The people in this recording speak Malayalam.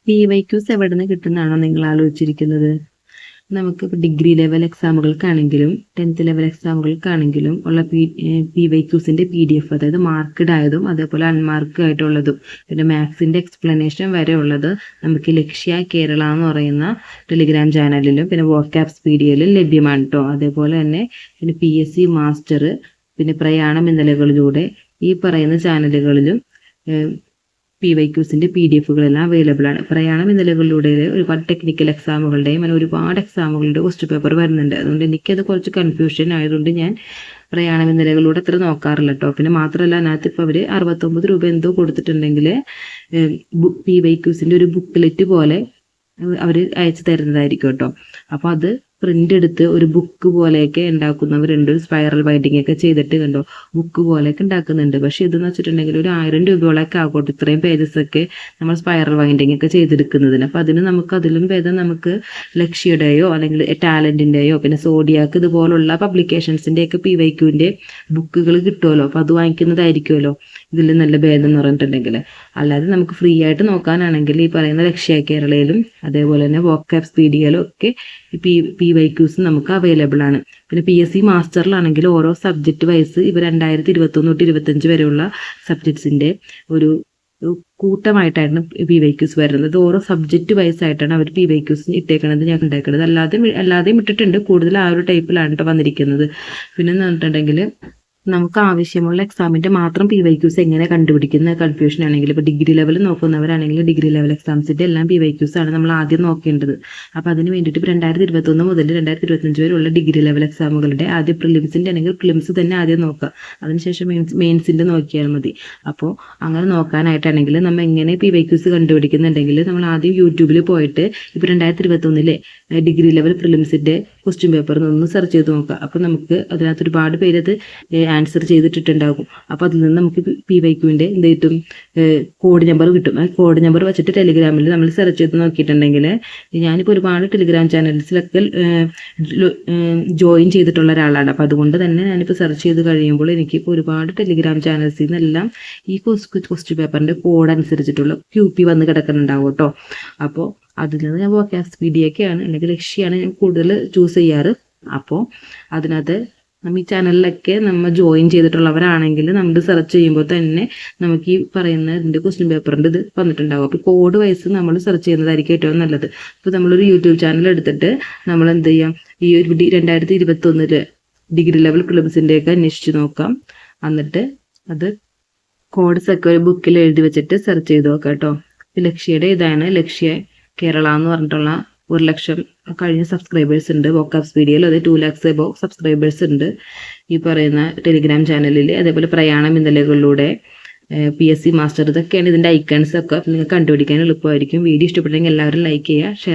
PYQs എവിടെ നിന്ന് കിട്ടുന്നതാണോ നിങ്ങൾ ആലോചിച്ചിരിക്കുന്നത്? നമുക്കിപ്പോൾ ഡിഗ്രി ലെവൽ എക്സാമുകൾക്കാണെങ്കിലും 10th ലെവൽ എക്സാമുകൾക്കാണെങ്കിലും ഉള്ള PYQസിൻ്റെ PDF, അതായത് മാർക്ക്ഡ് ആയതും അതേപോലെ അൺമാർക്ക് ആയിട്ടുള്ളതും പിന്നെ മാത്സിൻ്റെ എക്സ്പ്ലനേഷൻ വരെ ഉള്ളത് നമുക്ക് ലക്ഷ്യ കേരള എന്ന് പറയുന്ന ടെലിഗ്രാം ചാനലിലും പിന്നെ വോക്കാബ്സ്പീഡിയയിലും ലഭ്യമാണ് കേട്ടോ. അതേപോലെ തന്നെ പിന്നെ PSC മാസ്റ്റർ പിന്നെ പ്രയാണം ഇന്നലകളിലൂടെ ഈ പറയുന്ന ചാനലുകളിലും PYQസിൻ്റെ PDFകളെല്ലാം അവൈലബിൾ ആണ്. പ്രയാണം ഇന്നലകളിലൂടെ ഒരുപാട് ടെക്നിക്കൽ എക്സാമുകളുടെയും അങ്ങനെ ഒരുപാട് എക്സാമുകളുടെ ക്വസ്റ്റ്യൻ പേപ്പർ വരുന്നുണ്ട്. അതുകൊണ്ട് എനിക്കത് കുറച്ച് കൺഫ്യൂഷൻ ആയതുകൊണ്ട് ഞാൻ പ്രയാണം ഇന്നലകളിലൂടെ അത്ര നോക്കാറില്ല കേട്ടോ. പിന്നെ മാത്രമല്ല അതിനകത്ത് ഇപ്പോൾ അവർ 69 രൂപ എന്തോ കൊടുത്തിട്ടുണ്ടെങ്കിൽ PYQസിൻ്റെ ഒരു ബുക്ക്ലെറ്റ് പോലെ അവർ അയച്ചു തരുന്നതായിരിക്കും കേട്ടോ. അപ്പോൾ അത് പ്രിൻ്റ് എടുത്ത് ഒരു ബുക്ക് പോലെയൊക്കെ ഉണ്ടാക്കുന്നവരുണ്ട്. സ്പൈറൽ ബൈൻഡിങ് ഒക്കെ ചെയ്തിട്ട് കണ്ടോ ബുക്ക് പോലെയൊക്കെ ഉണ്ടാക്കുന്നുണ്ട്. പക്ഷേ ഇതെന്ന് വെച്ചിട്ടുണ്ടെങ്കിൽ ഒരു 1000 രൂപയോളൊക്കെ ആകട്ടെ ഇത്രയും പേജസൊക്കെ നമ്മൾ സ്പൈറൽ ബൈൻഡിങ് ഒക്കെ ചെയ്തെടുക്കുന്നതിന്. അപ്പോൾ അതിന് അതിലും ഭേദം നമുക്ക് ലക്ഷ്യയുടെയോ അല്ലെങ്കിൽ ടാലൻറ്റിൻ്റെയോ പിന്നെ സോഡിയാക്ക് ഇതുപോലുള്ള പബ്ലിക്കേഷൻസിൻ്റെയൊക്കെ PYQൻ്റെ ബുക്കുകൾ കിട്ടുമല്ലോ. അപ്പോൾ അത് വാങ്ങിക്കുന്നതായിരിക്കുമല്ലോ ഇതിൽ നല്ല ഭേദം എന്ന് പറഞ്ഞിട്ടുണ്ടെങ്കിൽ. അല്ലാതെ നമുക്ക് ഫ്രീ ആയിട്ട് നോക്കാനാണെങ്കിൽ ഈ പറയുന്ന ലക്ഷ്യ കേരളയിലും അതേപോലെ തന്നെ വോക്കാബ്സ്പീഡിയയിലും ഒക്കെ PYQs നമുക്ക് അവൈലബിൾ ആണ്. പിന്നെ PSC മാസ്റ്ററിലാണെങ്കിൽ ഓരോ സബ്ജക്റ്റ് വൈസ് ഇവർ 2021 തൊട്ട് 2025 വരെയുള്ള സബ്ജക്ട്സിൻ്റെ ഒരു കൂട്ടമായിട്ടാണ് PYQs വരുന്നത്. ഓരോ സബ്ജക്റ്റ് വൈസ് ആയിട്ടാണ് അവർ PYQs ഇട്ടേക്കണത്, ഞാൻ ഉണ്ടാക്കുന്നത്. അല്ലാതെയും ഇട്ടിട്ടുണ്ട്. കൂടുതൽ ആ ഒരു ടൈപ്പിലാണ് വന്നിരിക്കുന്നത്. പിന്നെ എന്ന് പറഞ്ഞിട്ടുണ്ടെങ്കിൽ നമുക്ക് ആവശ്യമുള്ള എക്സാമിൻ്റെ മാത്രം PYQs എങ്ങനെ കണ്ടുപിടിക്കുന്ന കൺഫ്യൂഷൻ ആണെങ്കിൽ ഇപ്പോൾ ഡിഗ്രി ലെവൽ നോക്കുന്നവരാണെങ്കിൽ ഡിഗ്രി ലെവൽ എക്സാംസിൻ്റെ എല്ലാം PYQs ആണ് നമ്മൾ ആദ്യം നോക്കേണ്ടത്. അപ്പോൾ അതിന് വേണ്ടിയിട്ട് ഇപ്പോൾ 2021 മുതൽ 2025 വരെയുള്ള ഡിഗ്രി ലെവൽ എക്സാമുകളുടെ ആദ്യം പ്രിലിംസിൻ്റെ ആണെങ്കിൽ പ്രിലിംസ് തന്നെ ആദ്യം നോക്കുക. അതിനുശേഷം മെയിൻസിൻ്റെ നോക്കിയാൽ മതി. അപ്പോൾ അങ്ങനെ നോക്കാനായിട്ടാണെങ്കിൽ നമ്മൾ എങ്ങനെ PYQs കണ്ടുപിടിക്കുന്നുണ്ടെങ്കിൽ നമ്മൾ ആദ്യം യൂട്യൂബിൽ പോയിട്ട് ഇപ്പോൾ 2021 ഡിഗ്രി ലെവൽ പ്രിലിംസിൻ്റെ ക്വസ്റ്റ്യൻ പേപ്പർ ഒന്ന് സെർച്ച് ചെയ്ത് നോക്കുക. അപ്പോൾ നമുക്ക് അതിനകത്ത് ഒരുപാട് പേര് അത് ആൻസർ ചെയ്തിട്ടുണ്ടാകും. അപ്പോൾ അതിൽ നിന്ന് നമുക്ക് PYQൻ്റെ എന്തെങ്കിലും കോഡ് നമ്പർ കിട്ടും. ആ കോഡ് നമ്പർ വെച്ചിട്ട് ടെലിഗ്രാമിൽ നമ്മൾ സെർച്ച് ചെയ്ത് നോക്കിയിട്ടുണ്ടെങ്കിൽ ഞാനിപ്പോൾ ഒരുപാട് ടെലിഗ്രാം ചാനൽസിലൊക്കെ ജോയിൻ ചെയ്തിട്ടുള്ള ഒരാളാണ്. അപ്പോൾ അതുകൊണ്ട് തന്നെ ഞാനിപ്പോൾ സെർച്ച് ചെയ്ത് കഴിയുമ്പോൾ എനിക്കിപ്പോൾ ഒരുപാട് ടെലിഗ്രാം ചാനൽസിൽ നിന്നെല്ലാം ഈ ക്വസ്റ്റ്യൻ പേപ്പറിൻ്റെ കോഡ് അനുസരിച്ചിട്ടുള്ള QP വന്ന് കിടക്കുന്നുണ്ടാവും കേട്ടോ. അപ്പോൾ അതിൽ നിന്ന് ഞാൻ വോക്കാബ്സ്പീഡിയൊക്കെയാണ് അല്ലെങ്കിൽ ലക്ഷ്യമാണ് ഞാൻ കൂടുതൽ ചൂസ് ചെയ്യാറ്. അപ്പോൾ അതിനകത്ത് ഈ ചാനലിലൊക്കെ നമ്മൾ ജോയിൻ ചെയ്തിട്ടുള്ളവരാണെങ്കിൽ നമ്മൾ സെർച്ച് ചെയ്യുമ്പോൾ തന്നെ നമുക്ക് ഈ പറയുന്ന ഇതിൻ്റെ ക്വസ്റ്റ്യൻ പേപ്പറിൻ്റെ ഇത് വന്നിട്ടുണ്ടാകും. അപ്പോൾ കോഡ് വൈസ് നമ്മൾ സെർച്ച് ചെയ്യുന്നതായിരിക്കും ഏറ്റവും നല്ലത്. ഇപ്പോൾ നമ്മളൊരു യൂട്യൂബ് ചാനൽ എടുത്തിട്ട് നമ്മൾ എന്ത് ചെയ്യാം, ഈ ഒരു 2021 ഡിഗ്രി ലെവൽ പ്രിലിംസിൻ്റെയൊക്കെ അന്വേഷിച്ച് നോക്കാം. എന്നിട്ട് അത് കോഡ്സൊക്കെ ഒരു ബുക്കിൽ എഴുതി വെച്ചിട്ട് സെർച്ച് ചെയ്ത് നോക്കാം കേട്ടോ. ലക്ഷ്യയുടെ ഇതാണ് ലക്ഷ്യ കേരള എന്ന് പറഞ്ഞിട്ടുള്ള 1,00,000 കഴിഞ്ഞ സബ്സ്ക്രൈബേഴ്സ് ഉണ്ട്. വോക്കാബ്സ്പീഡിയയിൽ അത് 2 lakhs എബോ സബ്സ്ക്രൈബേഴ്സ് ഉണ്ട് ഈ പറയുന്ന ടെലിഗ്രാം ചാനലിൽ. അതേപോലെ പ്രയാണം ഇന്നലകളിലൂടെ PSC മാസ്റ്റർ, ഇതൊക്കെയാണ് ഇതിൻ്റെ ഐക്കൺസ് ഒക്കെ നിങ്ങൾക്ക് കണ്ടുപിടിക്കാൻ എളുപ്പമായിരിക്കും. വീഡിയോ ഇഷ്ടപ്പെട്ടെങ്കിൽ എല്ലാവരും ലൈക്ക് ചെയ്യുക, ഷെയർ